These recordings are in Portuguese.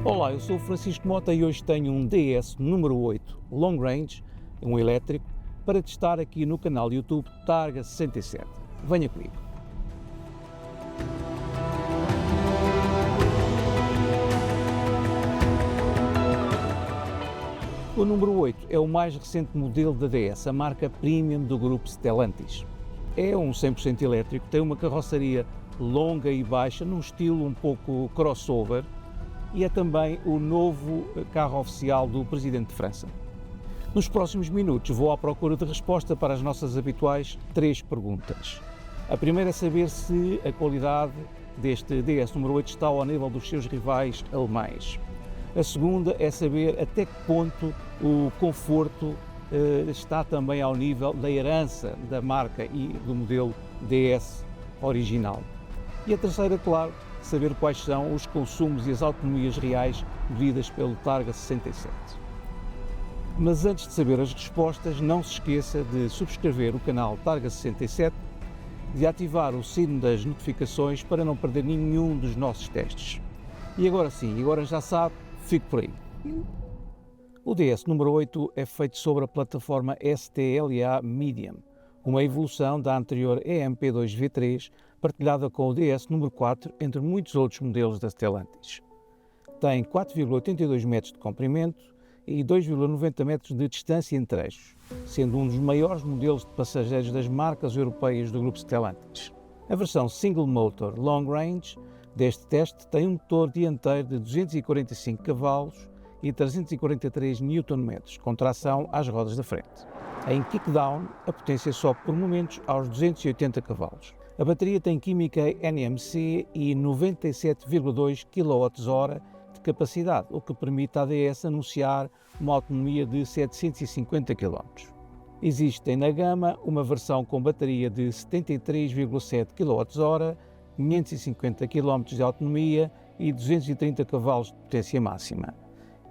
Olá, eu sou o Francisco Mota e hoje tenho um DS número 8 Long Range, um elétrico, para testar aqui no canal YouTube Targa 67. Venha comigo. O número 8 é o mais recente modelo da DS, a marca Premium do grupo Stellantis. É um 100% elétrico, tem uma carroceria longa e baixa, num estilo um pouco crossover, e é também o novo carro oficial do Presidente de França. Nos próximos minutos vou à procura de resposta para as nossas habituais 3 perguntas. A primeira é saber se a qualidade deste DS número 8 está ao nível dos seus rivais alemães. A segunda é saber até que ponto o conforto está também ao nível da herança da marca e do modelo DS original. E a terceira, claro, saber quais são os consumos e as autonomias reais devidas pelo Targa 67. Mas antes de saber as respostas, não se esqueça de subscrever o canal Targa 67, de ativar o sino das notificações para não perder nenhum dos nossos testes. E agora sim, agora já sabe, fique por aí. O DS número 8 é feito sobre a plataforma STLA Medium, uma evolução da anterior EMP2 V3, partilhada com o DS número 4, entre muitos outros modelos da Stellantis. Tem 4,82 metros de comprimento e 2,90 metros de distância entre eixos, sendo um dos maiores modelos de passageiros das marcas europeias do grupo Stellantis. A versão Single Motor Long Range deste teste tem um motor dianteiro de 245 cavalos e 343 Nm, com tração às rodas da frente. Em kickdown, a potência sobe por momentos aos 280 cavalos. A bateria tem química NMC e 97,2 kWh de capacidade, o que permite à DS anunciar uma autonomia de 750 km. Existe na gama uma versão com bateria de 73,7 kWh, 550 km de autonomia e 230 cavalos de potência máxima.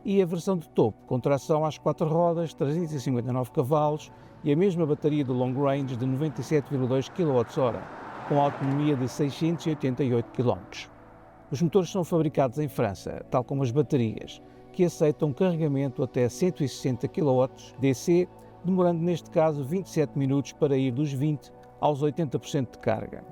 E a versão de topo, com tração às 4 rodas, 359 cavalos e a mesma bateria do Long Range de 97,2 kWh, com autonomia de 688 km. Os motores são fabricados em França, tal como as baterias, que aceitam carregamento até 160 kW DC, demorando neste caso 27 minutos para ir dos 20% aos 80% de carga.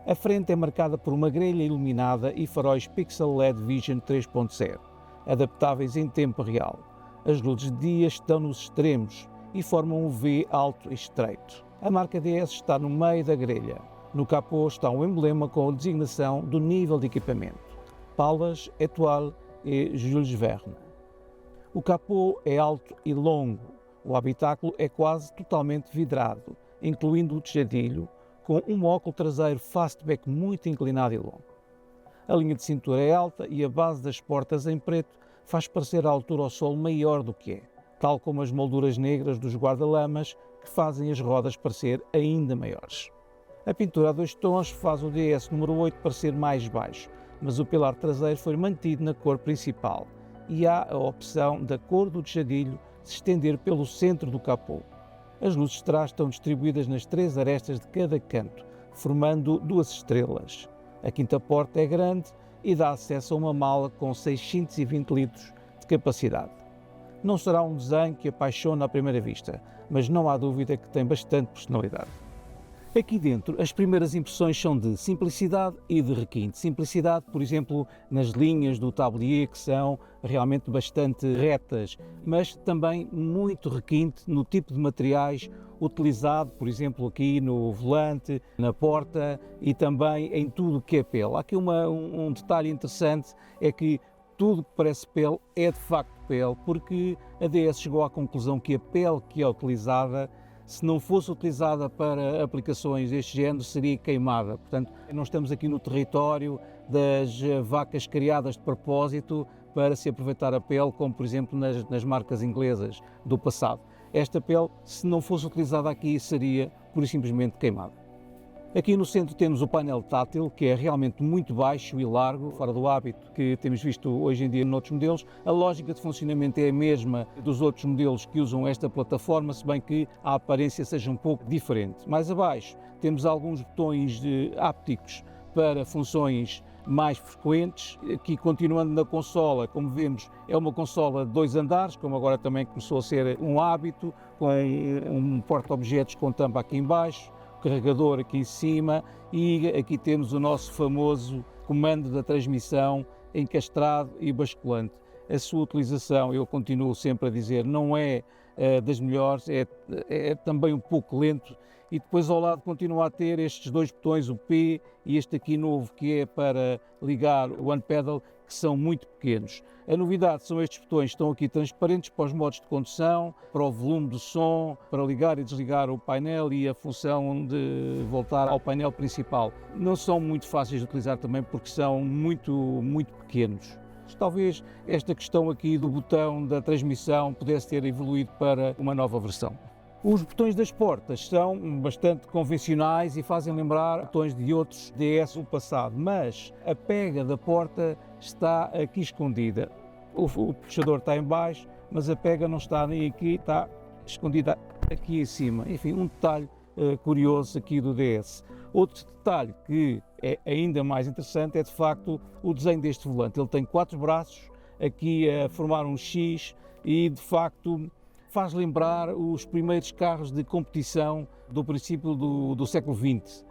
A frente é marcada por uma grelha iluminada e faróis Pixel LED Vision 3.0, adaptáveis em tempo real. As luzes de dia estão nos extremos e formam um V alto e estreito. A marca DS está no meio da grelha. No capô está um emblema com a designação do nível de equipamento: Palas, Étoile e Jules Verne. O capô é alto e longo. O habitáculo é quase totalmente vidrado, incluindo o tejadilho, com um óculo traseiro fastback muito inclinado e longo. A linha de cintura é alta e a base das portas em preto faz parecer a altura ao solo maior do que é, tal como as molduras negras dos guarda-lamas que fazem as rodas parecer ainda maiores. A pintura a 2 tons faz o DS número 8 parecer mais baixo, mas o pilar traseiro foi mantido na cor principal e há a opção da cor do tejadilho se estender pelo centro do capô. As luzes de trás estão distribuídas nas 3 arestas de cada canto, formando 2 estrelas. A quinta porta é grande e dá acesso a uma mala com 620 litros de capacidade. Não será um desenho que apaixona à primeira vista, mas não há dúvida que tem bastante personalidade. Aqui dentro, as primeiras impressões são de simplicidade e de requinte. Simplicidade, por exemplo, nas linhas do tablier, que são realmente bastante retas, mas também muito requinte no tipo de materiais utilizado, por exemplo, aqui no volante, na porta e também em tudo que é pele. Há aqui um detalhe interessante, é que tudo que parece pele é de facto pele, porque a DS chegou à conclusão que a pele que é utilizada, se não fosse utilizada para aplicações deste género, seria queimada. Portanto, não estamos aqui no território das vacas criadas de propósito para se aproveitar a pele, como por exemplo nas marcas inglesas do passado. Esta pele, se não fosse utilizada aqui, seria pura e simplesmente queimada. Aqui no centro temos o painel tátil, que é realmente muito baixo e largo, fora do hábito que temos visto hoje em dia noutros modelos. A lógica de funcionamento é a mesma dos outros modelos que usam esta plataforma, se bem que a aparência seja um pouco diferente. Mais abaixo temos alguns botões ápticos para funções mais frequentes. Aqui, continuando na consola, como vemos, é uma consola de 2 andares, como agora também começou a ser um hábito, com um porta-objetos com tampa aqui em baixo, carregador aqui em cima, e aqui temos o nosso famoso comando da transmissão encastrado e basculante. A sua utilização, eu continuo sempre a dizer, não é das melhores, é também um pouco lento, e depois ao lado continua a ter estes 2 botões, o P e este aqui novo, que é para ligar o One Pedal, que são muito pequenos. A novidade são estes botões, estão aqui transparentes para os modos de condução, para o volume do som, para ligar e desligar o painel e a função de voltar ao painel principal. Não são muito fáceis de utilizar também porque são muito pequenos. Talvez esta questão aqui do botão da transmissão pudesse ter evoluído para uma nova versão. Os botões das portas são bastante convencionais e fazem lembrar botões de outros DS do passado, mas a pega da porta está aqui escondida. O puxador está em baixo, mas a pega não está nem aqui, está escondida aqui em cima. Enfim, um detalhe curioso aqui do DS. Outro detalhe que é ainda mais interessante é de facto o desenho deste volante. Ele tem 4 braços aqui a formar um X e de facto faz lembrar os primeiros carros de competição do princípio do século XX.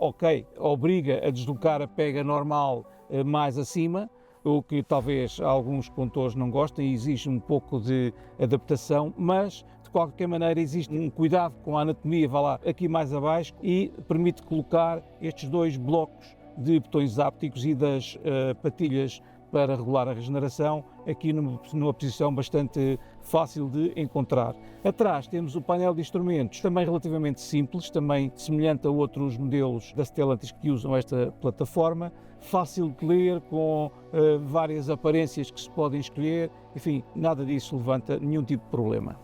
Ok, obriga a deslocar a pega normal mais acima, o que talvez alguns condutores não gostem e exige um pouco de adaptação, mas de qualquer maneira existe um cuidado com a anatomia, vá lá, aqui mais abaixo, e permite colocar estes 2 blocos de botões ápticos e das patilhas para regular a regeneração, aqui numa posição bastante fácil de encontrar. Atrás temos o painel de instrumentos, também relativamente simples, também semelhante a outros modelos da Stellantis que usam esta plataforma, fácil de ler, com várias aparências que se podem escolher, enfim, nada disso levanta nenhum tipo de problema.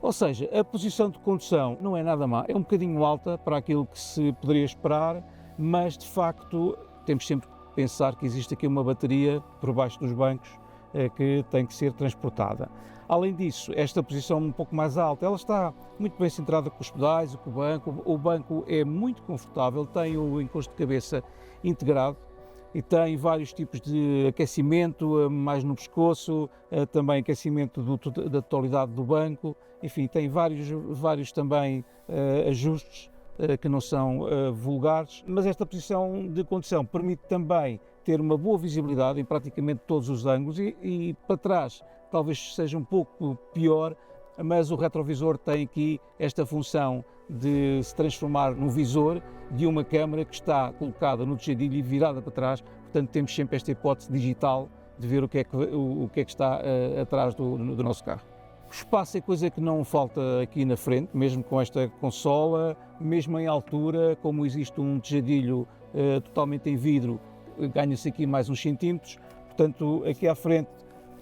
Ou seja, a posição de condução não é nada má, é um bocadinho alta para aquilo que se poderia esperar, mas de facto temos sempre pensar que existe aqui uma bateria por baixo dos bancos que tem que ser transportada. Além disso, esta posição um pouco mais alta, ela está muito bem centrada com os pedais, com o banco. O banco é muito confortável, tem o encosto de cabeça integrado e tem vários tipos de aquecimento, mais no pescoço, também aquecimento da totalidade do banco, enfim, tem vários também ajustes que não são vulgares, mas esta posição de condução permite também ter uma boa visibilidade em praticamente todos os ângulos e para trás talvez seja um pouco pior, mas o retrovisor tem aqui esta função de se transformar no visor de uma câmara que está colocada no tejadilho e virada para trás, portanto temos sempre esta hipótese digital de ver o que é que está atrás do nosso carro. O espaço é coisa que não falta aqui na frente, mesmo com esta consola, mesmo em altura, como existe um tejadilho totalmente em vidro, ganha-se aqui mais uns centímetros, portanto aqui à frente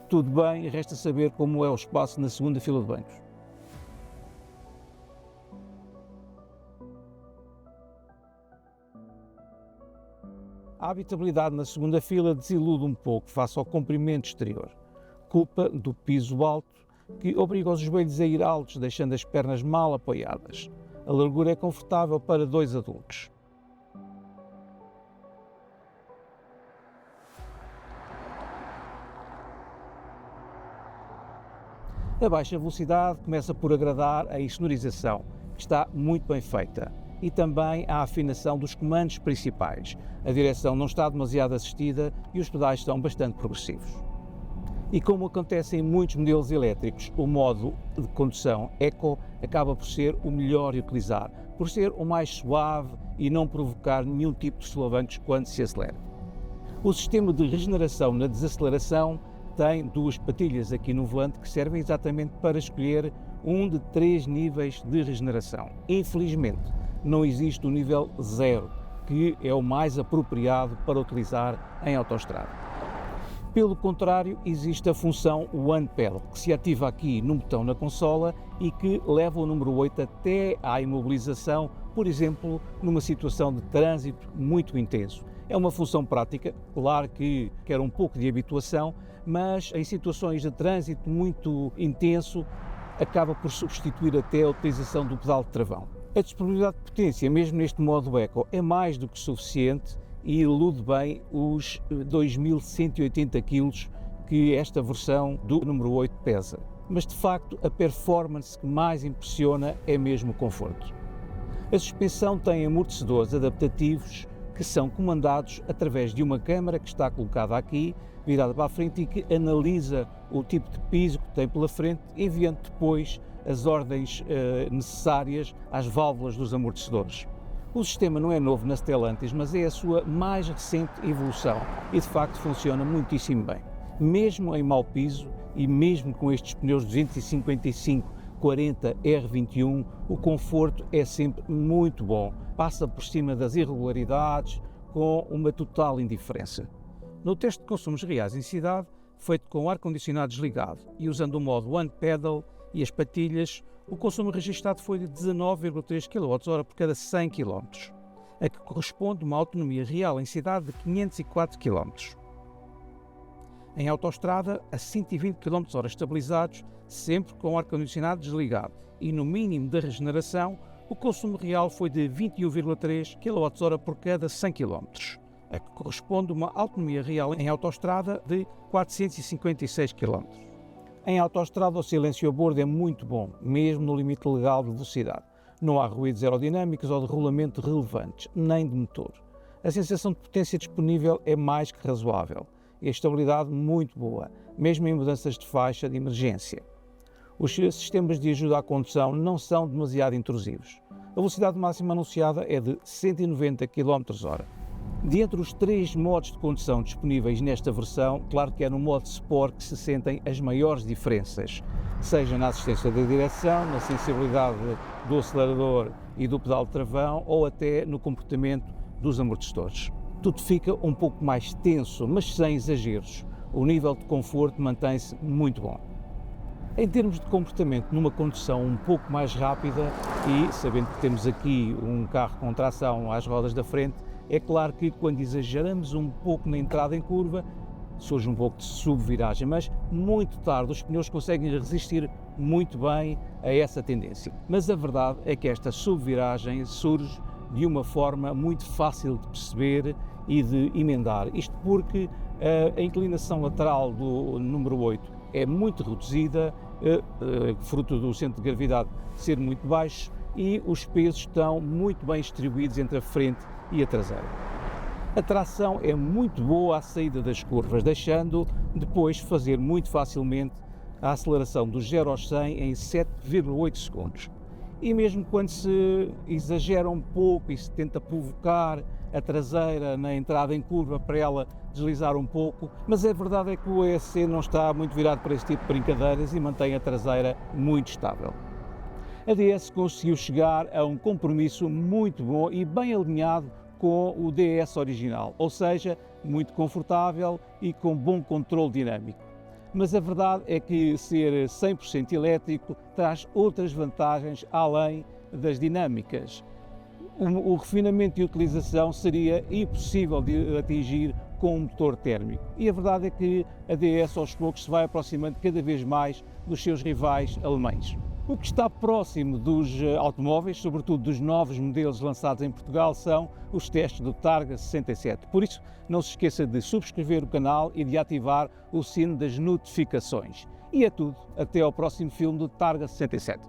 tudo bem, resta saber como é o espaço na segunda fila de bancos. A habitabilidade na segunda fila desilude um pouco face ao comprimento exterior, culpa do piso alto, que obriga os joelhos a ir altos, deixando as pernas mal apoiadas. A largura é confortável para 2 adultos. A baixa velocidade começa por agradar a insonorização, que está muito bem feita, e também a afinação dos comandos principais. A direção não está demasiado assistida e os pedais são bastante progressivos. E como acontece em muitos modelos elétricos, o modo de condução Eco acaba por ser o melhor de utilizar, por ser o mais suave e não provocar nenhum tipo de solavancos quando se acelera. O sistema de regeneração na desaceleração tem 2 patilhas aqui no volante que servem exatamente para escolher um de 3 níveis de regeneração. Infelizmente, não existe o nível 0, que é o mais apropriado para utilizar em autoestrada. Pelo contrário, existe a função One Pedal, que se ativa aqui num botão na consola e que leva o número 8 até à imobilização, por exemplo, numa situação de trânsito muito intenso. É uma função prática, claro que quer um pouco de habituação, mas em situações de trânsito muito intenso acaba por substituir até a utilização do pedal de travão. A disponibilidade de potência, mesmo neste modo Eco, é mais do que suficiente e elude bem os 2.180 kg que esta versão do número 8 pesa. Mas de facto a performance que mais impressiona é mesmo o conforto. A suspensão tem amortecedores adaptativos que são comandados através de uma câmara que está colocada aqui, virada para a frente, e que analisa o tipo de piso que tem pela frente, enviando depois as ordens necessárias às válvulas dos amortecedores. O sistema não é novo na Stellantis, mas é a sua mais recente evolução e de facto funciona muitíssimo bem. Mesmo em mau piso e mesmo com estes pneus 255/40 R21, o conforto é sempre muito bom. Passa por cima das irregularidades com uma total indiferença. No teste de consumos reais em cidade, feito com o ar-condicionado desligado e usando o modo One Pedal e as patilhas, o consumo registado foi de 19,3 kWh por cada 100 km, a que corresponde a uma autonomia real em cidade de 504 km. Em autoestrada, a 120 km/h estabilizados, sempre com o ar-condicionado desligado, e no mínimo da regeneração, o consumo real foi de 21,3 kWh por cada 100 km, a que corresponde a uma autonomia real em autoestrada de 456 km. Em autoestrada, o silêncio a bordo é muito bom, mesmo no limite legal de velocidade. Não há ruídos aerodinâmicos ou de rolamento relevantes, nem de motor. A sensação de potência disponível é mais que razoável e a estabilidade muito boa, mesmo em mudanças de faixa de emergência. Os sistemas de ajuda à condução não são demasiado intrusivos. A velocidade máxima anunciada é de 190 km/h. De entre os 3 modos de condução disponíveis nesta versão, claro que é no modo Sport que se sentem as maiores diferenças, seja na assistência da direção, na sensibilidade do acelerador e do pedal de travão ou até no comportamento dos amortecedores. Tudo fica um pouco mais tenso, mas sem exageros. O nível de conforto mantém-se muito bom. Em termos de comportamento numa condução um pouco mais rápida e sabendo que temos aqui um carro com tração às rodas da frente, é claro que quando exageramos um pouco na entrada em curva, surge um pouco de subviragem, mas muito tarde os pneus conseguem resistir muito bem a essa tendência. Mas a verdade é que esta subviragem surge de uma forma muito fácil de perceber e de emendar. Isto porque a inclinação lateral do número 8 é muito reduzida, fruto do centro de gravidade ser muito baixo, e os pesos estão muito bem distribuídos entre a frente e a traseira. A tração é muito boa à saída das curvas, deixando depois fazer muito facilmente a aceleração do 0 aos 100 em 7,8 segundos. E mesmo quando se exagera um pouco e se tenta provocar a traseira na entrada em curva para ela deslizar um pouco, mas a verdade é que o ESC não está muito virado para esse tipo de brincadeiras e mantém a traseira muito estável. A DS conseguiu chegar a um compromisso muito bom e bem alinhado com o DS original, ou seja, muito confortável e com bom controle dinâmico. Mas a verdade é que ser 100% elétrico traz outras vantagens além das dinâmicas. O refinamento e utilização seria impossível de atingir com um motor térmico. E a verdade é que a DS aos poucos se vai aproximando cada vez mais dos seus rivais alemães. O que está próximo dos automóveis, sobretudo dos novos modelos lançados em Portugal, são os testes do Targa 67. Por isso, não se esqueça de subscrever o canal e de ativar o sino das notificações. E é tudo. Até ao próximo filme do Targa 67.